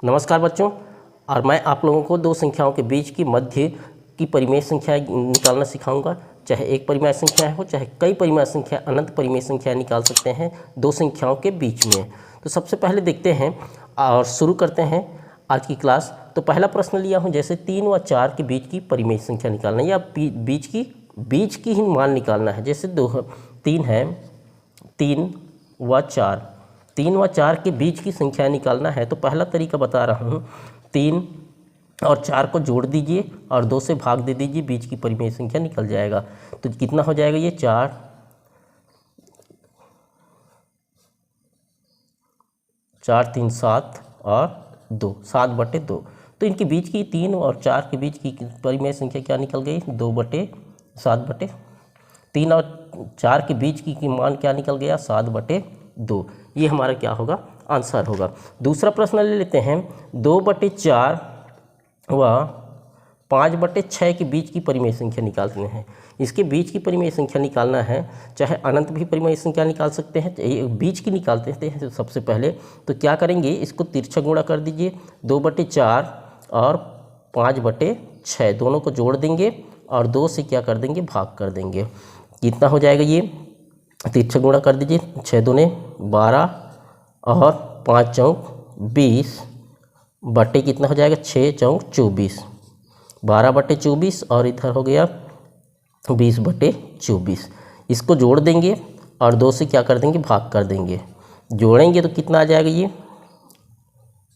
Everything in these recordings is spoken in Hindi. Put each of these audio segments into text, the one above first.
नमस्कार बच्चों। और मैं आप लोगों को दो संख्याओं के बीच की मध्य की परिमेय संख्या निकालना सिखाऊंगा। चाहे एक परिमेय संख्या हो चाहे कई परिमेय संख्या, अनंत परिमेय संख्या निकाल सकते हैं दो संख्याओं के बीच में। तो सबसे पहले देखते हैं और शुरू करते हैं आज की क्लास। तो पहला प्रश्न लिया हूँ, जैसे 3 व 4 के बीच की परिमेय संख्या निकालना या बीच की ही मान निकालना है। जैसे 3 है, 3 व 4, 3 व 4 के बीच की संख्या निकालना है। तो पहला तरीका बता रहा हूँ, 3 और 4 को जोड़ दीजिए और 2 से भाग दे दीजिए, बीच की परिमेय संख्या निकल जाएगा। तो कितना हो जाएगा ये 4 4 3 7 और 2, 7/2। तो इनके बीच की 3 और 4 के बीच की परिमेय संख्या क्या निकल गई, 2/7/। 3 और 4 के बीच की मान क्या निकल गया, 7/2। ये हमारा क्या होगा, आंसर होगा। दूसरा प्रश्न ले लेते हैं, 2/4 व 5/6 के बीच की परिमेय संख्या निकालते हैं। इसके बीच की परिमेय संख्या निकालना है, चाहे अनंत भी परिमेय संख्या निकाल सकते हैं, बीच की निकालते हैं। तो सबसे पहले तो क्या करेंगे, इसको तिरछा गुणा कर दीजिए। 2/4 और 5/6 दोनों को जोड़ देंगे और 2 से क्या कर देंगे, भाग कर देंगे। कितना हो जाएगा, ये तिरछा गुणा कर दीजिए। 6 दूने 12 और 5 चौक 20 बटे कितना हो जाएगा, 6 चौक 24, 12/24 और इधर हो गया 20/24। इसको जोड़ देंगे और 2 से क्या कर देंगे, भाग कर देंगे। जोड़ेंगे तो कितना आ जाएगा, ये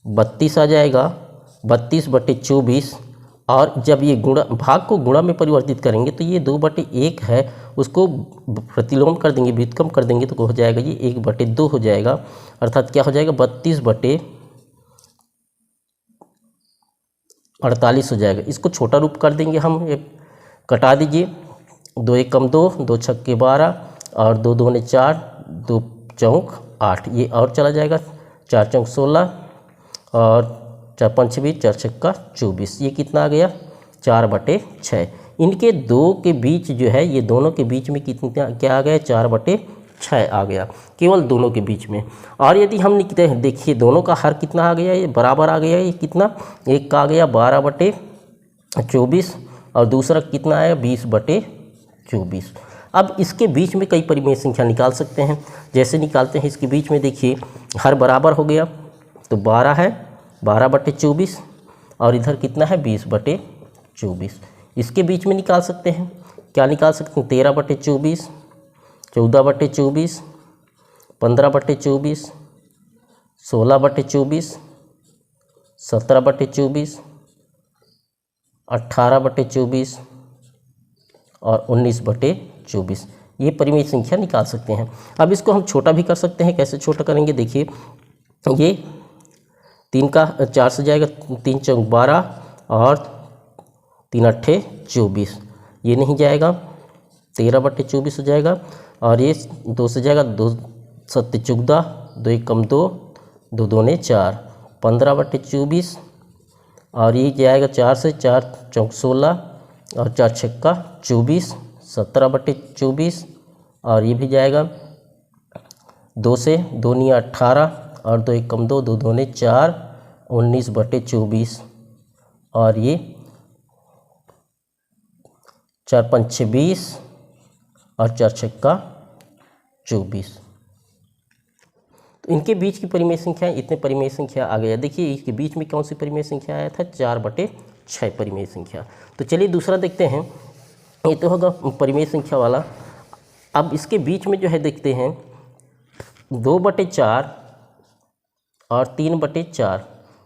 32 आ जाएगा, 32/24। और जब ये गुणा भाग को गुणा में परिवर्तित करेंगे तो ये 2/1 है, उसको प्रतिलोम कर देंगे, व्युत्क्रम कर देंगे तो हो जाएगा ये 1/2 हो जाएगा। अर्थात क्या हो जाएगा, 32/48 हो जाएगा। इसको छोटा रूप कर देंगे हम, कटा दीजिए। 2 एकम 2, 2 छक्के 12 और 2 दूने 4, 2 चौक 8, ये और चला जाएगा। 4 चौक 16 और 4 पंच 20, 4 छक्का 24, ये कितना आ गया, 4/6। इनके दो के बीच जो है, ये दोनों के बीच में कितना क्या आ गया, 4/6 आ गया, केवल दोनों के बीच में। और यदि हम लिखते हैं, देखिए दोनों का हर कितना आ गया, ये बराबर आ गया। ये कितना, एक का आ गया 12/24 और दूसरा कितना आया, 20/24। अब इसके बीच में कई परिमेय संख्या निकाल सकते हैं। जैसे निकालते हैं, इसके बीच में देखिए हर बराबर हो गया तो 12 है, 12/24 और इधर कितना है, 20/24। इसके बीच में निकाल सकते हैं, क्या निकाल सकते हैं, 13/24, 14/24, 15/24, 16/24, 17/24, 18/24 और 19/24। ये परिमेय संख्या निकाल सकते हैं। अब इसको हम छोटा भी कर सकते हैं। कैसे छोटा करेंगे, देखिए ये 3 का 4 से जाएगा, 3 चौक 12 और 3 अट्ठे 24, ये नहीं जाएगा, 13/24 हो जाएगा। और ये 2 से जाएगा, 2 सत्ते 14, 2 एकम 2, 2 दूने 4, 15/24 और ये जाएगा 4 से, 4 चौक 16 और 4 छक्का 24, 17/24 और ये भी जाएगा 2 से, 2 निया 18 और 2 एकम 2, 2 दूने 4, 19/24 और ये 4 पंच 20 और 4 छक्का 24। तो इनके बीच की परिमेय संख्या, इतने परिमेय संख्या आ गया। देखिए इसके बीच में कौन सी परिमेय संख्या आया था, 4/6 परिमेय संख्या। तो चलिए दूसरा देखते हैं, ये तो होगा परिमेय संख्या वाला। अब इसके बीच में जो है देखते हैं, 2/4 और 3/4,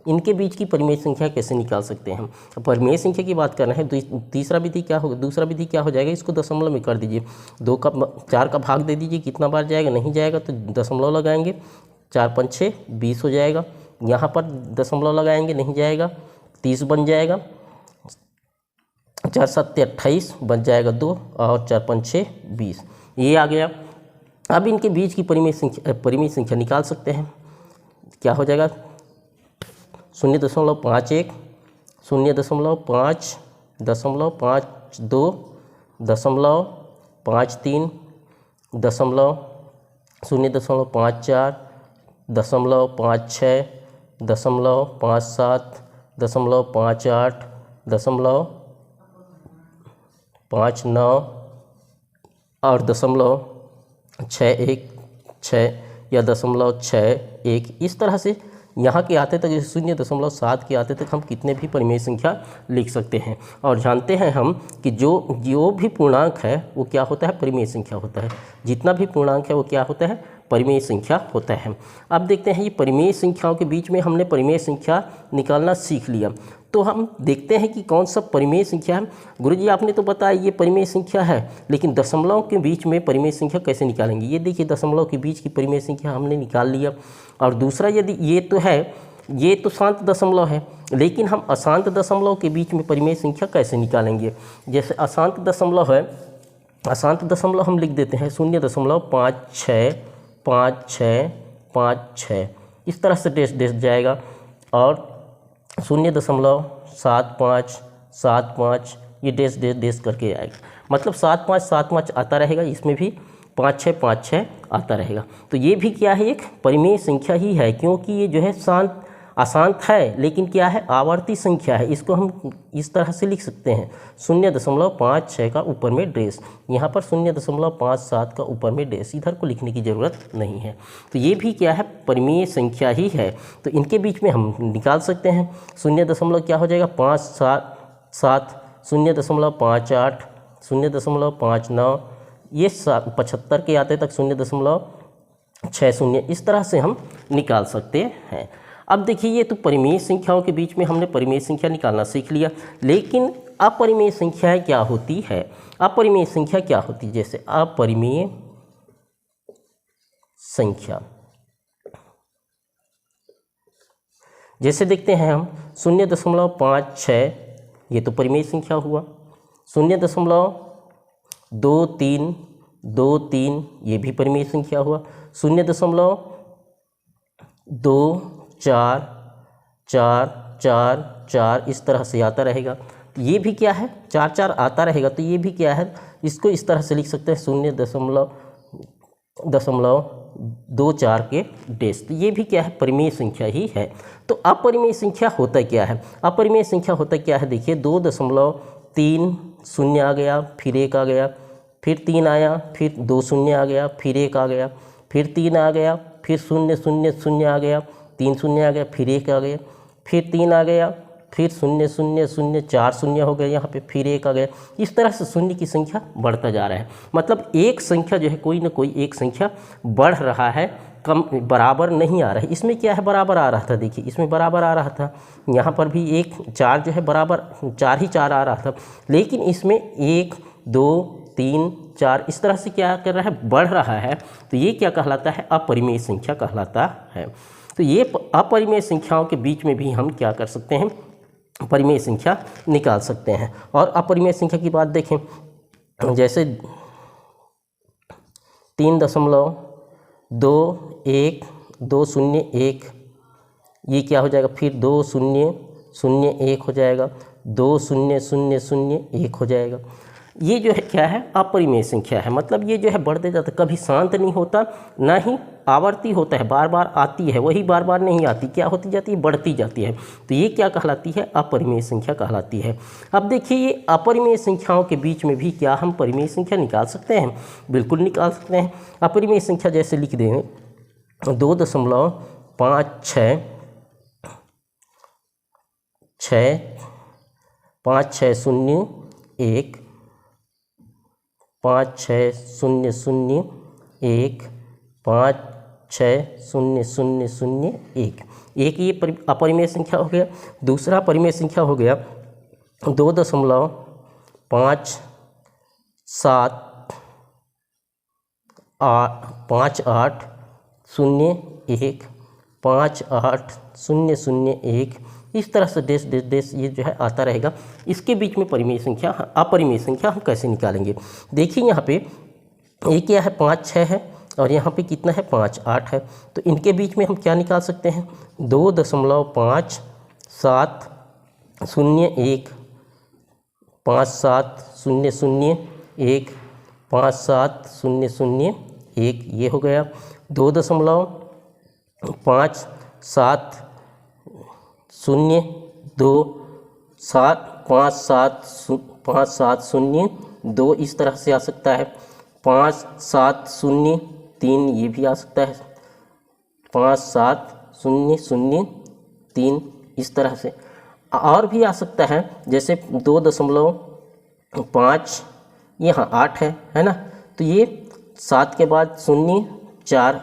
इनके बीच की परिमेय संख्या कैसे निकाल सकते हैं हम। परिमेय संख्या की बात करना है, दूसरा विधि क्या हो जाएगा, इसको दशमलव में कर दीजिए। 4 का भाग दे दीजिए, कितना बार जाएगा, नहीं जाएगा तो दशमलव लगाएंगे, 4 पंचे 20 हो जाएगा। यहाँ पर दशमलव लगाएंगे, नहीं जाएगा, 30 बन जाएगा। 4 सत्ते 28 बच जाएगा 2 और 4 पंचे 20, ये आ गया। अब इनके बीच की परिमेय संख्या निकाल सकते हैं। क्या हो जाएगा, 0.51, 0.5, 0.52, 0.53, 0.54, 0.56, .57, .58, .59 और .61 या .61 इस तरह से यहाँ के आते तक, जैसे 0.7 के आते तक हम कितने भी परिमेय संख्या लिख सकते हैं। और जानते हैं हम कि जो भी पूर्णांक है वो क्या होता है, परिमेय संख्या होता है। जितना भी पूर्णांक है वो क्या होता है, परिमेय संख्या होता है। अब देखते हैं ये परिमेय संख्याओं के बीच में हमने परिमेय संख्या निकालना सीख लिया, तो हम देखते हैं कि कौन सा परिमेय संख्या है। गुरुजी आपने तो बताया ये परिमेय संख्या है, लेकिन दशमलव के बीच में परिमेय संख्या कैसे निकालेंगे। ये देखिए दशमलव के बीच की परिमेय संख्या हमने निकाल लिया। और दूसरा, यदि ये तो शांत दशमलव है, लेकिन हम अशांत दशमलव के बीच में परिमेय संख्या कैसे निकालेंगे। जैसे अशांत दशमलव है, अशांत दशमलव हम लिख देते हैं 0.565656, इस तरह से डेश जाएगा। और 0.7575 ये डेश करके आएगा, मतलब 7575 आता रहेगा, इसमें भी 5656 आता रहेगा। तो ये भी क्या है, एक परिमेय संख्या ही है, क्योंकि ये जो है अशांत है, लेकिन क्या है, आवर्ती संख्या है। इसको हम इस तरह से लिख सकते हैं 0.56 का ऊपर में डेश, यहाँ पर 0.57 का ऊपर में डेश, इधर को लिखने की ज़रूरत नहीं है। तो ये भी क्या है, परिमेय संख्या ही है। तो इनके बीच में हम निकाल सकते हैं 0. क्या हो जाएगा 577, 0.58, 0.59, ये 75 के आते तक 0.60, इस तरह से हम निकाल सकते हैं। अब देखिए ये तो परिमेय संख्याओं के बीच में हमने परिमेय संख्या निकालना सीख लिया, लेकिन अपरिमेय संख्या क्या होती है। अपरिमेय संख्या क्या होती है, जैसे अपरिमेय संख्या, जैसे देखते हैं हम 0.56, ये तो परिमेय संख्या हुआ। 0.2323 ये भी परिमेय संख्या हुआ। 0.244444 इस तरह से आता रहेगा। तो ये भी क्या है, 4 आता रहेगा, तो ये भी क्या है, इसको इस तरह से लिख सकते हैं 0.24 के डेश। तो ये भी क्या है, परिमेय संख्या ही है। तो अपरिमेय संख्या होता क्या है, अपरिमेय संख्या होता क्या है, देखिए 2.30 आ गया, फिर 1 आ गया, फिर 3 आया, फिर 2 शून्य आ गया, फिर 1 आ गया, फिर 3 आ गया, फिर 0 आ गया, 3 शून्य आ गया, फिर 1 आ गया, फिर 3 आ गया, फिर 0 4 शून्य हो गया यहाँ पे, फिर 1 आ गया। इस तरह से शून्य की संख्या बढ़ता जा रहा है, मतलब एक संख्या जो है, कोई ना कोई एक संख्या बढ़ रहा है, कम बराबर नहीं आ रहा है। इसमें क्या है, बराबर आ रहा था, देखिए इसमें बराबर आ रहा था, यहाँ पर भी 1 4 जो है बराबर 4 आ रहा था, लेकिन इसमें 1 2 3 4 इस तरह से क्या कर रहा है, बढ़ रहा है। तो ये क्या कहलाता है, अपरिमेय संख्या कहलाता है। तो ये अपरिमेय संख्याओं के बीच में भी हम क्या कर सकते हैं, परिमेय संख्या निकाल सकते हैं। और अपरिमेय संख्या की बात देखें, जैसे 3.21201 ये क्या हो जाएगा, फिर 2001 हो जाएगा, 2001 हो जाएगा। ये जो है क्या है, अपरिमेय संख्या है, मतलब ये जो है बढ़ते जाता, कभी शांत नहीं होता, ना ही आवर्ती होता है, बार बार आती है, वही बार बार नहीं आती, क्या होती जाती है, बढ़ती जाती है। तो ये क्या कहलाती है, अपरिमेय संख्या कहलाती है। अब देखिए ये अपरिमेय संख्याओं के बीच में भी क्या हम परिमेय संख्या निकाल सकते हैं, बिल्कुल निकाल सकते हैं। अपरिमेय संख्या जैसे लिख देंगे 2.56 5601 560001 560001 एक ये अपरिमेय संख्या हो गया। दूसरा परिमेय संख्या हो गया 2.58 5801 580001 इस तरह से डेश ये जो है आता रहेगा। इसके बीच में परिमेय संख्या, अपरिमेय संख्या हम कैसे निकालेंगे। देखिए यहाँ पे ये क्या है, 5 6 है, और यहाँ पे कितना है, 5 8 है। तो इनके बीच में हम क्या निकाल सकते हैं, 2.5701 570001 570001 ये हो गया। 2.57 0 2 7 5 7 0 2 इस तरह से आ सकता है। 5 7 0 3 ये भी आ सकता है। 5 7 0 0 3 इस तरह से और भी आ सकता है, जैसे 2.5 यहाँ 8 है ना, तो ये 7 के बाद 0 4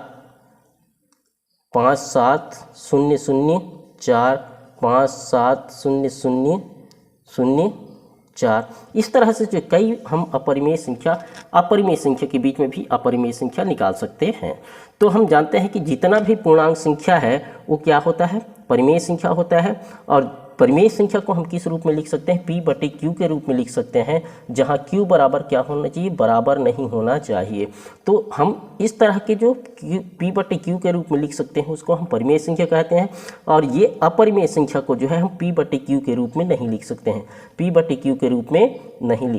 5 7 0 0 4 5 7 0 0 0 4 इस तरह से जो कई हम अपरिमेय संख्या के बीच में भी अपरिमेय संख्या निकाल सकते हैं। तो हम जानते हैं कि जितना भी पूर्णांक संख्या है वो क्या होता है, परिमेय संख्या होता है। और परिमेय संख्या को हम किस रूप में लिख सकते हैं, P/Q के रूप में लिख सकते हैं, जहाँ Q बराबर क्या होना चाहिए, बराबर नहीं होना चाहिए। तो हम इस तरह के जो P/Q के रूप में लिख सकते हैं उसको हम परिमेय संख्या कहते हैं। और ये अपरिमेय संख्या को जो है हम P/Q के रूप में नहीं लिख सकते हैं, P/Q के रूप में नहीं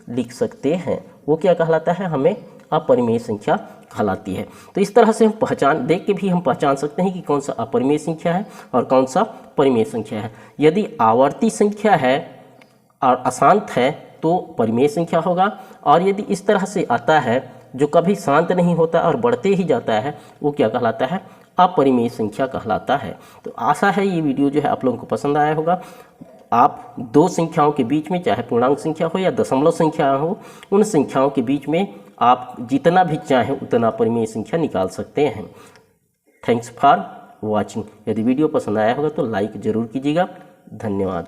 लिख सकते हैं। वो क्या कहलाता है, हमें अपरिमेय संख्या कहलाती है। तो इस तरह से हम देख के भी हम पहचान सकते हैं कि कौन सा अपरिमेय संख्या है और कौन सा परिमेय संख्या है। यदि आवर्ती संख्या है और अशांत है तो परिमेय संख्या होगा, और यदि इस तरह से आता है जो कभी शांत नहीं होता और बढ़ते ही जाता है वो क्या कहलाता है, अपरिमेय संख्या कहलाता है। तो आशा है ये वीडियो जो है आप लोगों को पसंद आया होगा। आप दो संख्याओं के बीच में, चाहे पूर्णांक संख्या हो या दशमलव संख्या हो, उन संख्याओं के बीच में आप जितना भी चाहें उतना परिमेय संख्या निकाल सकते हैं। Thanks for watching. यदि वीडियो पसंद आया होगा तो लाइक ज़रूर कीजिएगा। धन्यवाद।